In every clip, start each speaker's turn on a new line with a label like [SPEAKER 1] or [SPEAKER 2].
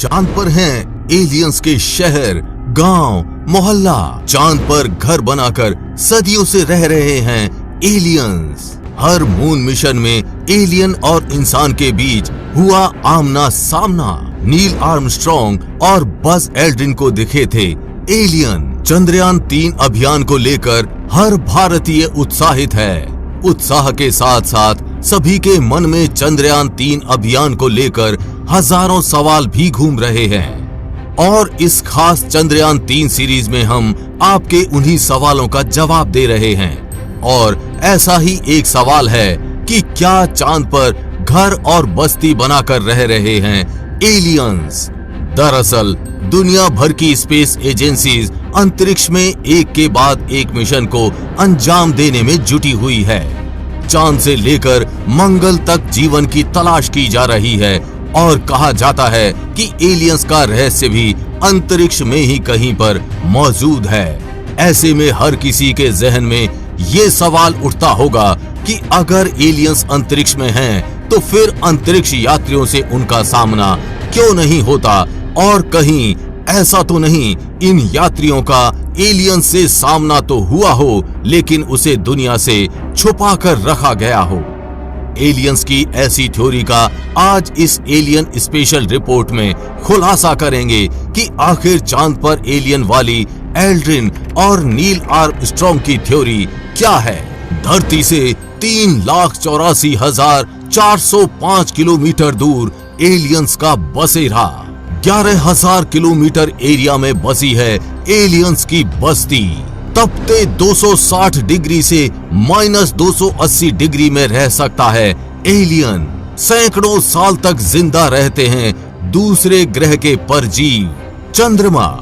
[SPEAKER 1] चांद पर हैं एलियंस के शहर, गांव, मोहल्ला। चांद पर घर बनाकर सदियों से रह रहे हैं एलियंस। हर मून मिशन में एलियन और इंसान के बीच हुआ आमना सामना। नील आर्मस्ट्रॉन्ग और बज एल्ड्रिन को दिखे थे एलियन। चंद्रयान 3 अभियान को लेकर हर भारतीय उत्साहित है। उत्साह के साथ साथ सभी के मन में चंद्रयान 3 अभियान को लेकर हजारों सवाल भी घूम रहे हैं। और इस खास चंद्रयान 3 सीरीज में हम आपके उन्हीं सवालों का जवाब दे रहे हैं। और ऐसा ही एक सवाल है कि क्या चांद पर घर और बस्ती बनाकर रह रहे हैं एलियंस? दरअसल दुनिया भर की स्पेस एजेंसीज अंतरिक्ष में एक के बाद एक मिशन को अंजाम देने में जुटी हुई है। चांद से लेकर मंगल तक जीवन की तलाश की जा रही है और कहा जाता है कि एलियंस का रहस्य भी अंतरिक्ष में ही कहीं पर मौजूद है। ऐसे में हर किसी के जहन में ये सवाल उठता होगा कि अगर एलियंस अंतरिक्ष में हैं, तो फिर अंतरिक्ष यात्रियों से उनका सामना क्यों नहीं होता? और कहीं ऐसा तो नहीं इन यात्रियों का एलियंस से सामना तो हुआ हो, लेकिन उसे दुनिया से छुपा कर रखा गया हो? एलियंस की ऐसी थ्योरी का आज इस एलियन स्पेशल रिपोर्ट में खुलासा करेंगे कि आखिर चांद पर एलियन वाली एल्ड्रिन और नील आर्मस्ट्रॉन्ग की थ्योरी क्या है। धरती से 3,84,405 किलोमीटर दूर एलियंस का बसेरा। 11,000 किलोमीटर एरिया में बसी है एलियंस की बस्ती। तपते 260 डिग्री से -280 डिग्री में रह सकता है एलियन। सैकड़ों साल तक जिंदा रहते हैं दूसरे ग्रह के परजीव। चंद्रमा,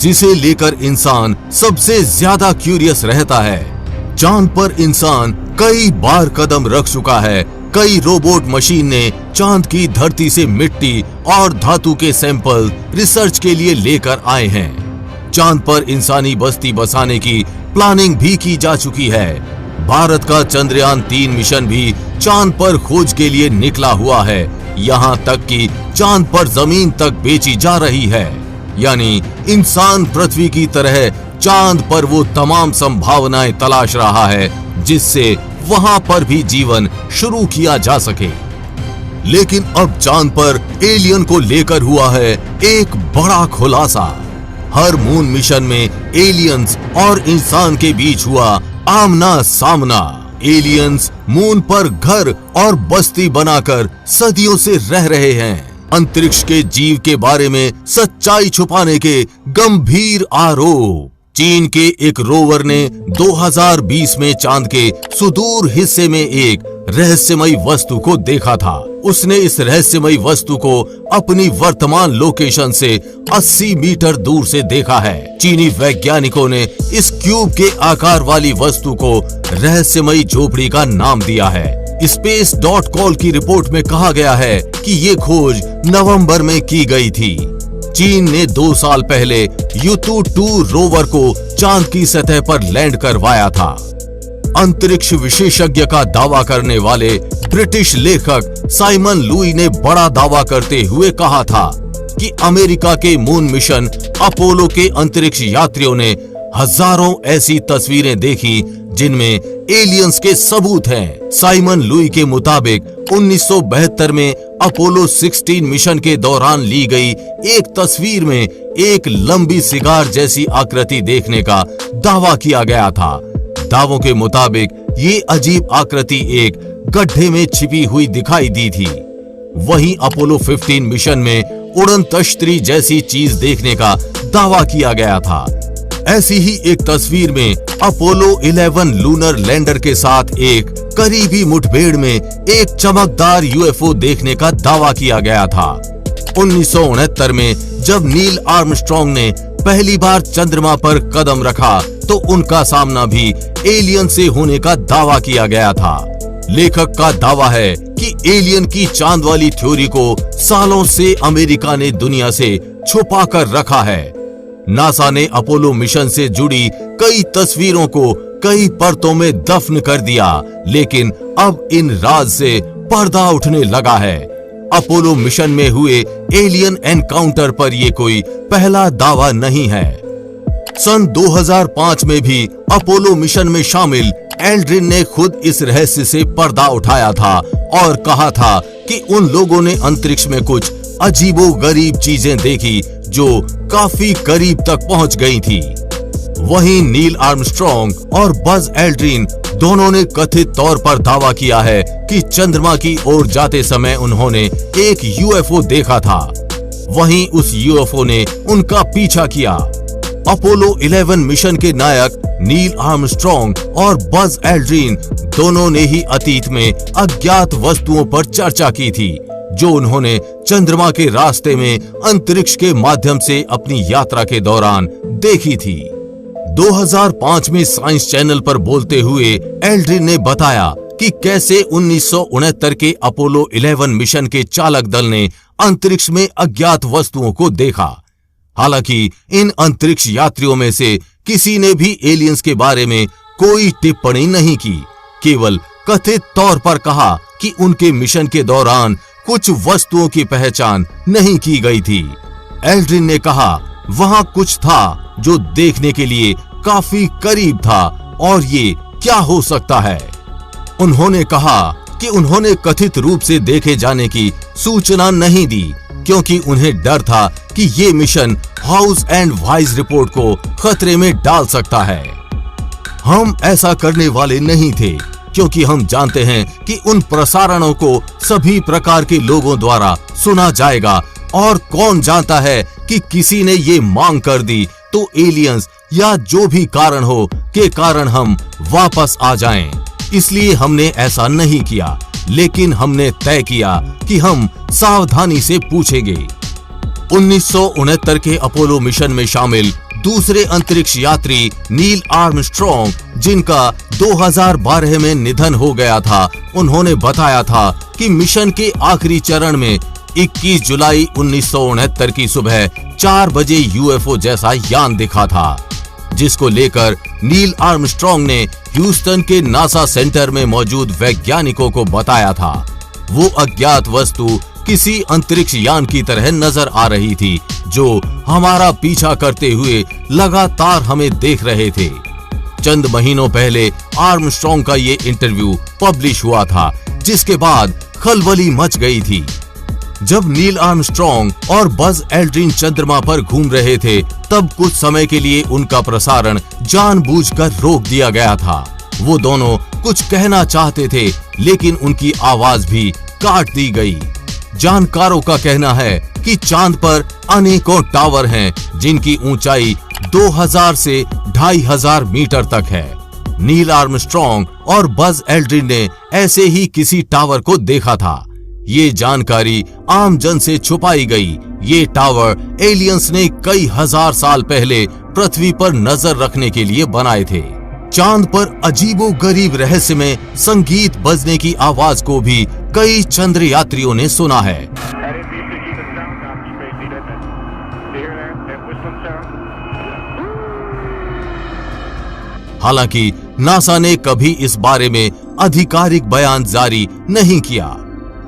[SPEAKER 1] जिसे लेकर इंसान सबसे ज्यादा क्यूरियस रहता है। चांद पर इंसान कई बार कदम रख चुका है। कई रोबोट मशीन ने चांद की धरती से मिट्टी और धातु के सैंपल रिसर्च के लिए लेकर आए हैं। चांद पर इंसानी बस्ती बसाने की प्लानिंग भी की जा चुकी है। भारत का चंद्रयान 3 मिशन भी चांद पर खोज के लिए निकला हुआ है। यहाँ तक कि चांद पर जमीन तक बेची जा रही है। यानी इंसान पृथ्वी की तरह चांद पर वो तमाम संभावनाएं तलाश रहा है जिससे वहां पर भी जीवन शुरू किया जा सके। लेकिन अब चांद पर एलियन को लेकर हुआ है एक बड़ा खुलासा। हर मून मिशन में एलियंस और इंसान के बीच हुआ आमना सामना। एलियंस मून पर घर और बस्ती बनाकर सदियों से रह रहे हैं। अंतरिक्ष के जीव के बारे में सच्चाई छुपाने के गंभीर आरोप। चीन के एक रोवर ने 2020 में चांद के सुदूर हिस्से में एक रहस्यमयी वस्तु को देखा था। उसने इस रहस्यमयी वस्तु को अपनी वर्तमान लोकेशन से 80 मीटर दूर से देखा है। चीनी वैज्ञानिकों ने इस क्यूब के आकार वाली वस्तु को रहस्यमयी झोपड़ी का नाम दिया है। space.call की रिपोर्ट में कहा गया है कि ये खोज नवंबर में की गई थी। चीन ने 2 साल पहले युतु 2 रोवर को चांद की सतह पर लैंड करवाया था। अंतरिक्ष विशेषज्ञ का दावा करने वाले ब्रिटिश लेखक साइमन लुई ने बड़ा दावा करते हुए कहा था कि अमेरिका के मून मिशन अपोलो के अंतरिक्ष यात्रियों ने हजारों ऐसी तस्वीरें देखी जिनमें एलियंस के सबूत हैं। साइमन लुई के मुताबिक 1972 में अपोलो 16 मिशन के दौरान ली गई एक तस्वीर में एक लंबी सिगार जैसी आकृति देखने का दावा किया गया था। दावों के मुताबिक ये अजीब आकृति एक गड्ढे में छिपी हुई दिखाई दी थी। वहीं अपोलो 15 मिशन में उड़न तश्तरी जैसी चीज देखने का दावा किया गया था। ऐसी ही एक तस्वीर में अपोलो 11 लूनर लैंडर के साथ एक करीबी मुठभेड़ में एक चमकदार यूएफओ देखने का दावा किया गया था। 1969 में जब नील आर्मस्ट्रॉन्ग ने पहली बार चंद्रमा पर कदम रखा तो उनका सामना भी एलियन से होने का दावा किया गया था। लेखक का दावा है कि एलियन की चांद वाली थ्योरी को सालों से अमेरिका ने दुनिया से छुपा कर रखा है। नासा ने अपोलो मिशन से जुड़ी कई तस्वीरों को कई परतों में दफन कर दिया, लेकिन अब इन राज से पर्दा उठने लगा है। अपोलो मिशन में हुए एलियन एनकाउंटर पर यह कोई पहला दावा नहीं है। सन 2005 में भी अपोलो मिशन में शामिल एल्ड्रिन ने खुद इस रहस्य से पर्दा उठाया था और कहा था कि उन लोगों ने अंतरिक्ष में कुछ अजीबोगरीब चीजें देखी जो काफी करीब तक पहुंच गई थी। वहीं नील आर्मस्ट्रॉन्ग और बज एल्ड्रिन दोनों ने कथित तौर पर दावा किया है कि चंद्रमा की ओर जाते समय उन्होंने एक यूएफओ देखा था। वहीं उस यूएफओ ने उनका पीछा किया। अपोलो 11 मिशन के नायक नील आर्मस्ट्रॉन्ग और बज एल्ड्रिन दोनों ने ही अतीत में अज्ञात वस्तुओं पर चर्चा की थी जो उन्होंने चंद्रमा के रास्ते में अंतरिक्ष के माध्यम से अपनी यात्रा के दौरान देखी थी। 2005 में साइंस चैनल पर बोलते हुए एल्ड्रिन ने बताया कि कैसे 1969 के अपोलो 11 मिशन के चालक दल ने अंतरिक्ष में अज्ञात वस्तुओं को देखा। हालांकि इन अंतरिक्ष यात्रियों में से किसी ने भी एलियंस के बारे में कोई टिप्पणी नहीं की, केवल कथित तौर पर कहा कि उनके मिशन के दौरान कुछ वस्तुओं की पहचान नहीं की गई थी। एल्ड्रिन ने कहा वहां कुछ था जो देखने के लिए काफी करीब था और ये क्या हो सकता है। उन्होंने कहा कि उन्होंने कथित रूप से देखे जाने की सूचना नहीं दी क्योंकि उन्हें डर था कि ये mission house and wise report को खतरे में डाल सकता है। हम ऐसा करने वाले नहीं थे क्योंकि हम जानते हैं कि उन प्रसारणों को सभी प्रकार के लोगों द्वारा सुना जाएगा और कौन जानता है कि किसी ने ये मांग कर दी तो एलियंस या जो भी कारण हो के कारण हम वापस आ जाएं। इसलिए हमने ऐसा नहीं किया, लेकिन हमने तय किया कि हम सावधानी से पूछेंगे। 1969 के अपोलो मिशन में शामिल दूसरे अंतरिक्ष यात्री नील आर्मस्ट्रॉन्ग, जिनका 2012 में निधन हो गया था, उन्होंने बताया था कि मिशन के आखिरी चरण में 21 जुलाई 1969 की सुबह 4 बजे यूएफओ जैसा यान दिखा था, जिसको लेकर नील आर्मस्ट्रॉन्ग ने ह्यूस्टन के नासा सेंटर में मौजूद वैज्ञानिकों को बताया था। वो अज्ञात वस्तु किसी अंतरिक्ष यान की तरह नजर आ रही थी जो हमारा पीछा करते हुए लगातार हमें देख रहे थे। चंद महीनों पहले आर्मस्ट्रॉन्ग का ये इंटरव्यू पब्लिश हुआ था, जिसके बाद खलबली मच गई थी। जब नील आर्मस्ट्रॉन्ग और बज एल्ड्रिन चंद्रमा पर घूम रहे थे, तब कुछ समय के लिए उनका प्रसारण जानबूझकर रोक दिया गया था। वो दोनों कुछ कहना चाहते थे, लेकिन उनकी आवाज भी काट दी गई। जानकारों का कहना है कि चांद पर अनेकों टावर हैं, जिनकी ऊंचाई 2000 से 2500 मीटर तक है। नील आर्मस्ट्रॉन्ग और बज एल्ड्रिन ने ऐसे ही किसी टावर को देखा था। ये जानकारी आम जन से छुपाई गई। ये टावर एलियंस ने कई हजार साल पहले पृथ्वी पर नजर रखने के लिए बनाए थे। चांद पर अजीबोगरीब रहस्य में संगीत बजने की आवाज को भी कई चंद्र यात्रियों ने सुना है। हालांकि नासा ने कभी इस बारे में आधिकारिक बयान जारी नहीं किया।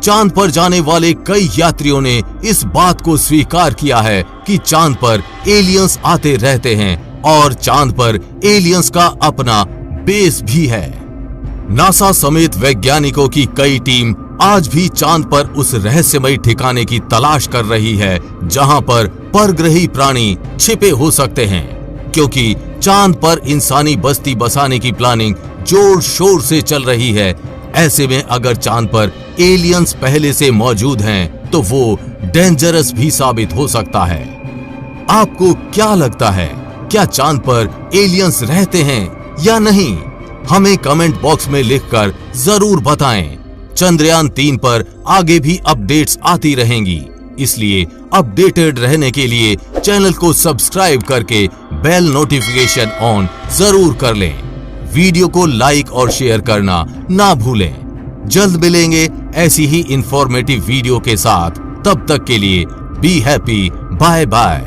[SPEAKER 1] चांद पर जाने वाले कई यात्रियों ने इस बात को स्वीकार किया है कि चांद पर एलियंस आते रहते हैं और चांद पर एलियंस का अपना बेस भी है। नासा समेत वैज्ञानिकों की कई टीम आज भी चांद पर उस रहस्यमयी ठिकाने की तलाश कर रही है जहां पर परग्रही प्राणी छिपे हो सकते हैं, क्योंकि चांद पर इंसानी बस्ती बसाने की प्लानिंग जोर शोर से चल रही है। ऐसे में अगर चांद पर एलियंस पहले से मौजूद हैं, तो वो डेंजरस भी साबित हो सकता है। आपको क्या लगता है, क्या चांद पर एलियंस रहते हैं या नहीं? हमें कमेंट बॉक्स में लिखकर जरूर बताएं। चंद्रयान 3 पर आगे भी अपडेट्स आती रहेंगी, इसलिए अपडेटेड रहने के लिए चैनल को सब्सक्राइब करके बेल नोटिफिकेशन ऑन जरूर कर लें। वीडियो को लाइक और शेयर करना ना भूलें। जल्द मिलेंगे ऐसी ही इंफॉर्मेटिव वीडियो के साथ। तब तक के लिए बी हैप्पी, बाय बाय।